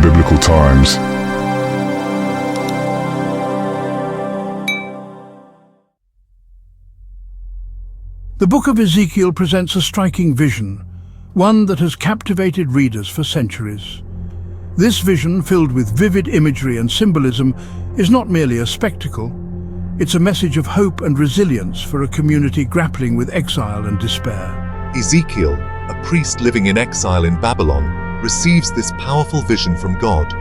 biblical times. The Book of Ezekiel presents a striking vision, one that has captivated readers for centuries. This vision, filled with vivid imagery and symbolism, is not merely a spectacle. It's a message of hope and resilience for a community grappling with exile and despair. Ezekiel, a priest living in exile in Babylon, receives this powerful vision from God.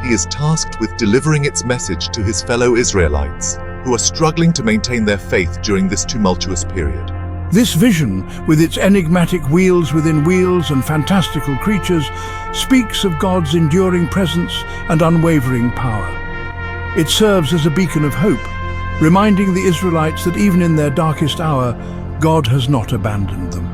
He is tasked with delivering its message to his fellow Israelites, who are struggling to maintain their faith during this tumultuous period. This vision, with its enigmatic wheels within wheels and fantastical creatures, speaks of God's enduring presence and unwavering power. It serves as a beacon of hope, reminding the Israelites that even in their darkest hour, God has not abandoned them.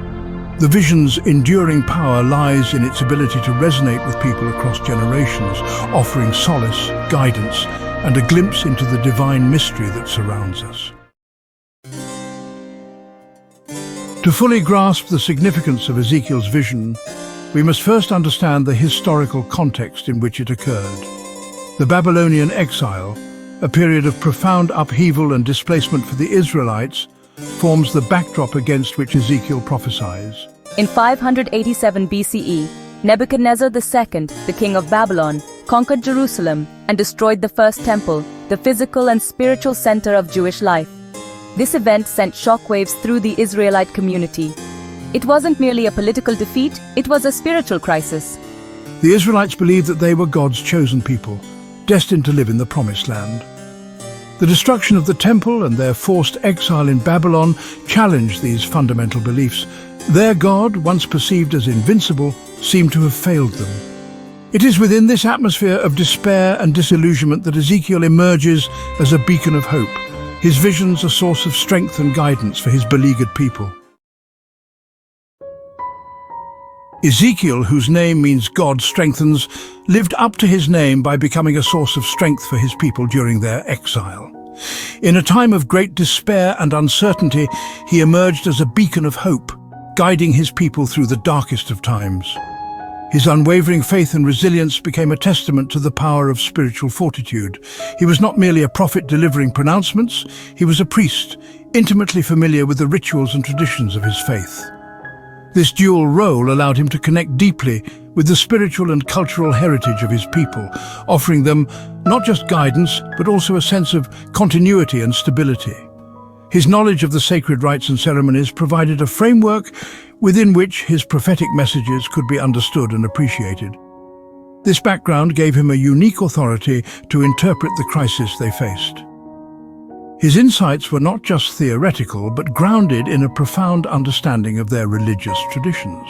The vision's enduring power lies in its ability to resonate with people across generations, offering solace, guidance, and a glimpse into the divine mystery that surrounds us. To fully grasp the significance of Ezekiel's vision, we must first understand the historical context in which it occurred. The Babylonian Exile, a period of profound upheaval and displacement for the Israelites, forms the backdrop against which Ezekiel prophesies. In 587 BCE, Nebuchadnezzar II, the king of Babylon, conquered Jerusalem and destroyed the first temple, the physical and spiritual center of Jewish life. This event sent shockwaves through the Israelite community. It wasn't merely a political defeat, it was a spiritual crisis. The Israelites believed that they were God's chosen people, destined to live in the Promised Land. The destruction of the temple and their forced exile in Babylon challenged these fundamental beliefs. Their God, once perceived as invincible, seemed to have failed them. It is within this atmosphere of despair and disillusionment that Ezekiel emerges as a beacon of hope, his visions a source of strength and guidance for his beleaguered people. Ezekiel, whose name means God strengthens, lived up to his name by becoming a source of strength for his people during their exile. In a time of great despair and uncertainty, he emerged as a beacon of hope, guiding his people through the darkest of times. His unwavering faith and resilience became a testament to the power of spiritual fortitude. He was not merely a prophet delivering pronouncements, he was a priest, intimately familiar with the rituals and traditions of his faith. This dual role allowed him to connect deeply with the spiritual and cultural heritage of his people, offering them not just guidance, but also a sense of continuity and stability. His knowledge of the sacred rites and ceremonies provided a framework within which his prophetic messages could be understood and appreciated. This background gave him a unique authority to interpret the crisis they faced. His insights were not just theoretical, but grounded in a profound understanding of their religious traditions.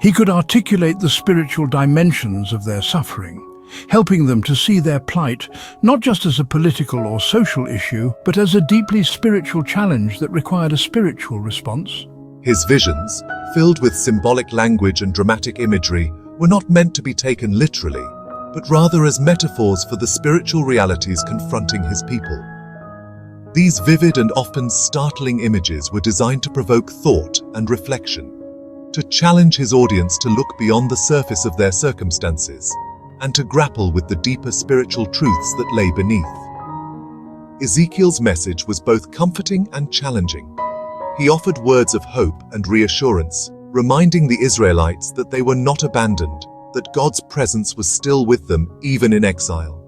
He could articulate the spiritual dimensions of their suffering, helping them to see their plight not just as a political or social issue, but as a deeply spiritual challenge that required a spiritual response. His visions, filled with symbolic language and dramatic imagery, were not meant to be taken literally, but rather as metaphors for the spiritual realities confronting his people. These vivid and often startling images were designed to provoke thought and reflection, to challenge his audience to look beyond the surface of their circumstances, and to grapple with the deeper spiritual truths that lay beneath. Ezekiel's message was both comforting and challenging. He offered words of hope and reassurance, reminding the Israelites that they were not abandoned, that God's presence was still with them even in exile.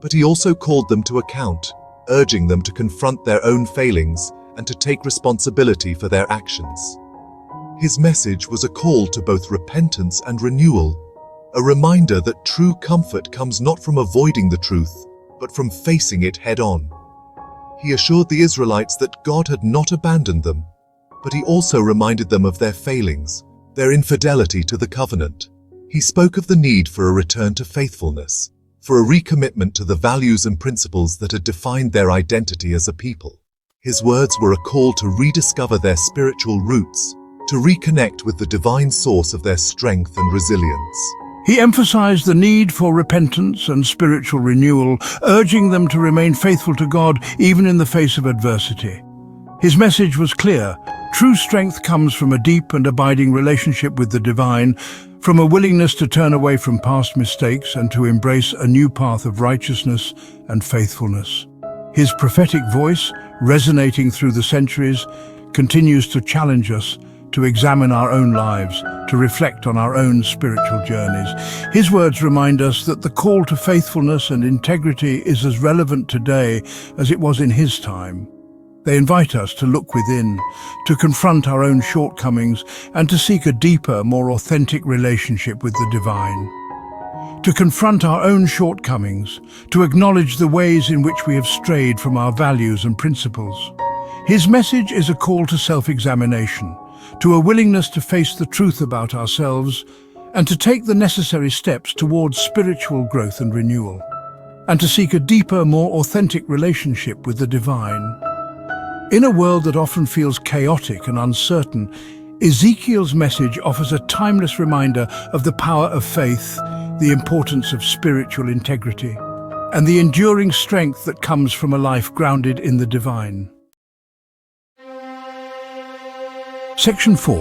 But he also called them to account, urging them to confront their own failings and to take responsibility for their actions. His message was a call to both repentance and renewal, a reminder that true comfort comes not from avoiding the truth, but from facing it head-on. He assured the Israelites that God had not abandoned them, but he also reminded them of their failings, their infidelity to the covenant. He spoke of the need for a return to faithfulness, for a recommitment to the values and principles that had defined their identity as a people. His words were a call to rediscover their spiritual roots, to reconnect with the divine source of their strength and resilience. He emphasized the need for repentance and spiritual renewal, urging them to remain faithful to God even in the face of adversity. His message was clear: true strength comes from a deep and abiding relationship with the divine. from a willingness to turn away from past mistakes and to embrace a new path of righteousness and faithfulness. His prophetic voice, resonating through the centuries, continues to challenge us to examine our own lives, to reflect on our own spiritual journeys. His words remind us that the call to faithfulness and integrity is as relevant today as it was in his time. They invite us to look within, to confront our own shortcomings, and to seek a deeper, more authentic relationship with the divine. To confront our own shortcomings, to acknowledge the ways in which we have strayed from our values and principles. His message is a call to self-examination, to a willingness to face the truth about ourselves, and to take the necessary steps towards spiritual growth and renewal, and to seek a deeper, more authentic relationship with the divine. In a world that often feels chaotic and uncertain, Ezekiel's message offers a timeless reminder of the power of faith, the importance of spiritual integrity, and the enduring strength that comes from a life grounded in the divine. Section 4.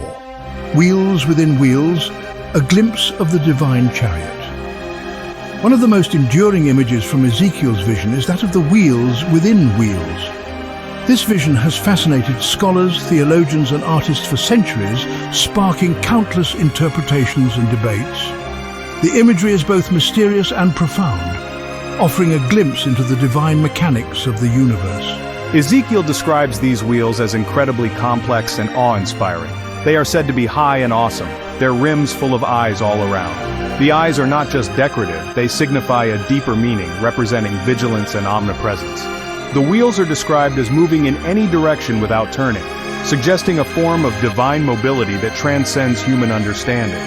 Wheels within wheels, a glimpse of the divine chariot. One of the most enduring images from Ezekiel's vision is that of the wheels within wheels. This vision has fascinated scholars, theologians and artists for centuries, sparking countless interpretations and debates. The imagery is both mysterious and profound, offering a glimpse into the divine mechanics of the universe. Ezekiel describes these wheels as incredibly complex and awe-inspiring. They are said to be high and awesome, their rims full of eyes all around. The eyes are not just decorative, they signify a deeper meaning, representing vigilance and omnipresence. The wheels are described as moving in any direction without turning, suggesting a form of divine mobility that transcends human understanding.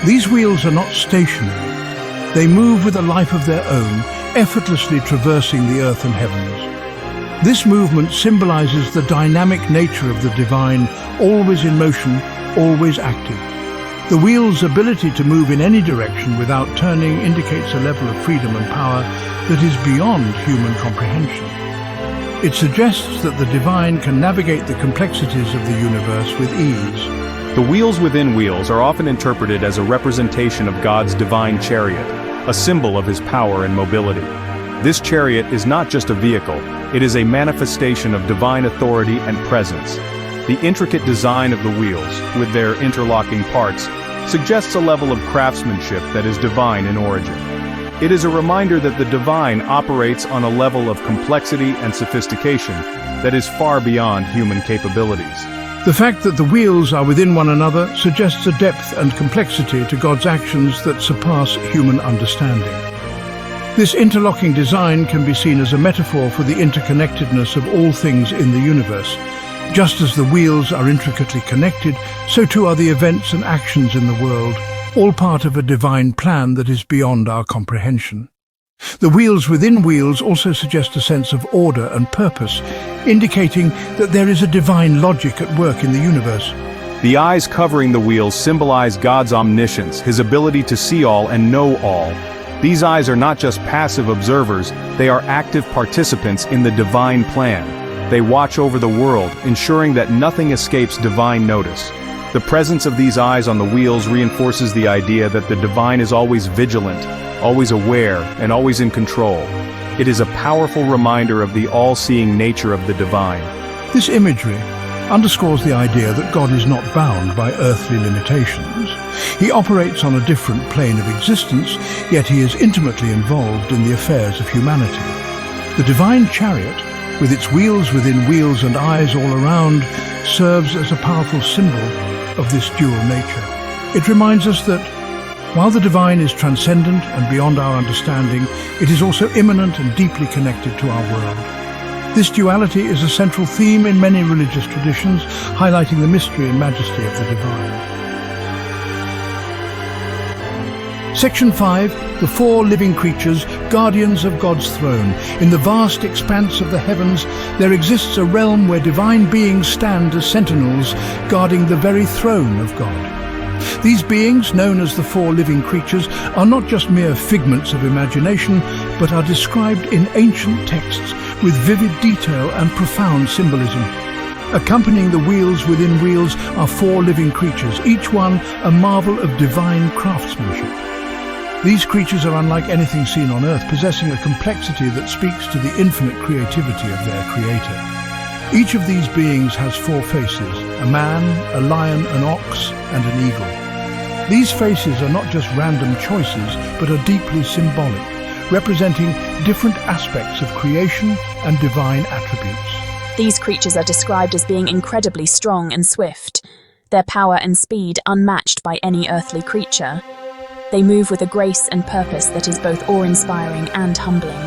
These wheels are not stationary. They move with a life of their own, effortlessly traversing the earth and heavens. This movement symbolizes the dynamic nature of the divine, always in motion, always active. The wheel's ability to move in any direction without turning indicates a level of freedom and power that is beyond human comprehension. It suggests that the divine can navigate the complexities of the universe with ease. The wheels within wheels are often interpreted as a representation of God's divine chariot, a symbol of his power and mobility. This chariot is not just a vehicle, it is a manifestation of divine authority and presence. The intricate design of the wheels, with their interlocking parts, suggests a level of craftsmanship that is divine in origin. It is a reminder that the divine operates on a level of complexity and sophistication that is far beyond human capabilities. The fact that the wheels are within one another suggests a depth and complexity to God's actions that surpass human understanding. This interlocking design can be seen as a metaphor for the interconnectedness of all things in the universe. Just as the wheels are intricately connected, so too are the events and actions in the world, all part of a divine plan that is beyond our comprehension. The wheels within wheels also suggest a sense of order and purpose, indicating that there is a divine logic at work in the universe. The eyes covering the wheels symbolize God's omniscience, his ability to see all and know all. These eyes are not just passive observers, they are active participants in the divine plan. They watch over the world, ensuring that nothing escapes divine notice. The presence of these eyes on the wheels reinforces the idea that the divine is always vigilant, always aware, and always in control. It is a powerful reminder of the all-seeing nature of the divine. This imagery underscores the idea that God is not bound by earthly limitations. He operates on a different plane of existence, yet he is intimately involved in the affairs of humanity. The divine chariot, with its wheels within wheels and eyes all around, serves as a powerful symbol of this dual nature. It reminds us that while the divine is transcendent and beyond our understanding, it is also immanent and deeply connected to our world. This duality is a central theme in many religious traditions, highlighting the mystery and majesty of the divine. Section 5. The four living creatures, guardians of God's throne. In the vast expanse of the heavens, there exists a realm where divine beings stand as sentinels, guarding the very throne of God. These beings, known as the four living creatures, are not just mere figments of imagination, but are described in ancient texts with vivid detail and profound symbolism. Accompanying the wheels within wheels are 4 living creatures, each one a marvel of divine craftsmanship. These creatures are unlike anything seen on Earth, possessing a complexity that speaks to the infinite creativity of their creator. Each of these beings has 4 faces: a man, a lion, an ox, and an eagle. These faces are not just random choices, but are deeply symbolic, representing different aspects of creation and divine attributes. These creatures are described as being incredibly strong and swift, their power and speed unmatched by any earthly creature. They move with a grace and purpose that is both awe-inspiring and humbling.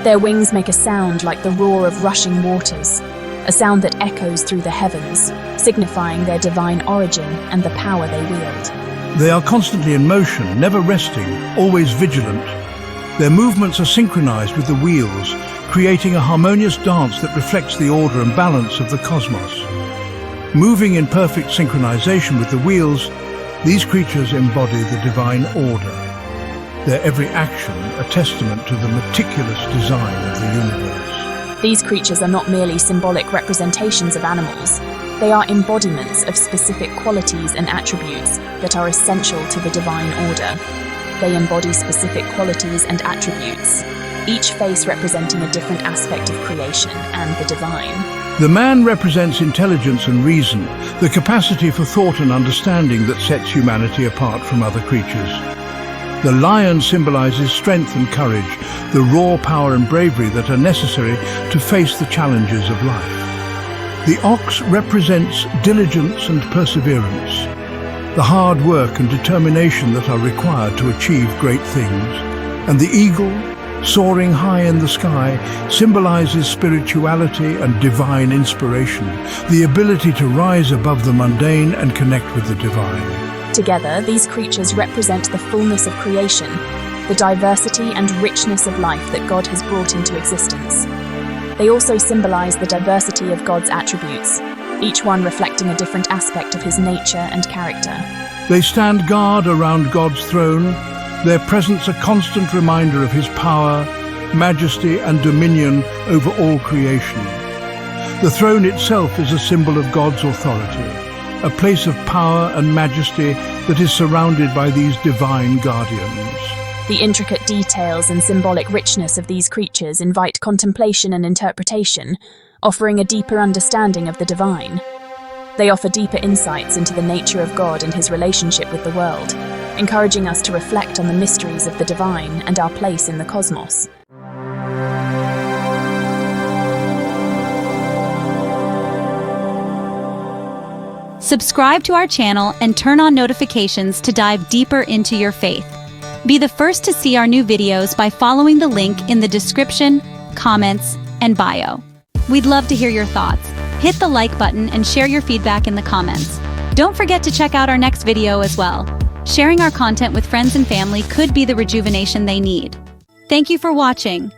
Their wings make a sound like the roar of rushing waters, a sound that echoes through the heavens, signifying their divine origin and the power they wield. They are constantly in motion, never resting, always vigilant. Their movements are synchronized with the wheels, creating a harmonious dance that reflects the order and balance of the cosmos. Moving in perfect synchronization with the wheels, these creatures embody the divine order. Their every action a testament to the meticulous design of the universe. These creatures are not merely symbolic representations of animals. They are embodiments of specific qualities and attributes that are essential to the divine order. They embody specific qualities and attributes, each face representing a different aspect of creation and the divine. The man represents intelligence and reason, the capacity for thought and understanding that sets humanity apart from other creatures. The lion symbolizes strength and courage, the raw power and bravery that are necessary to face the challenges of life. The ox represents diligence and perseverance, the hard work and determination that are required to achieve great things. And the eagle, soaring high in the sky, symbolizes spirituality and divine inspiration, the ability to rise above the mundane and connect with the divine. Together, these creatures represent the fullness of creation, the diversity and richness of life that God has brought into existence. They also symbolize the diversity of God's attributes, each one reflecting a different aspect of his nature and character. They stand guard around God's throne, their presence a constant reminder of his power, majesty and dominion over all creation. The throne itself is a symbol of God's authority, a place of power and majesty that is surrounded by these divine guardians. The intricate details and symbolic richness of these creatures invite contemplation and interpretation, offering a deeper understanding of the divine. They offer deeper insights into the nature of God and his relationship with the world, encouraging us to reflect on the mysteries of the divine and our place in the cosmos. Subscribe to our channel and turn on notifications to dive deeper into your faith. Be the first to see our new videos by following the link in the description, comments, and bio. We'd love to hear your thoughts. Hit the like button and share your feedback in the comments. Don't forget to check out our next video as well. Sharing our content with friends and family could be the rejuvenation they need. Thank you for watching.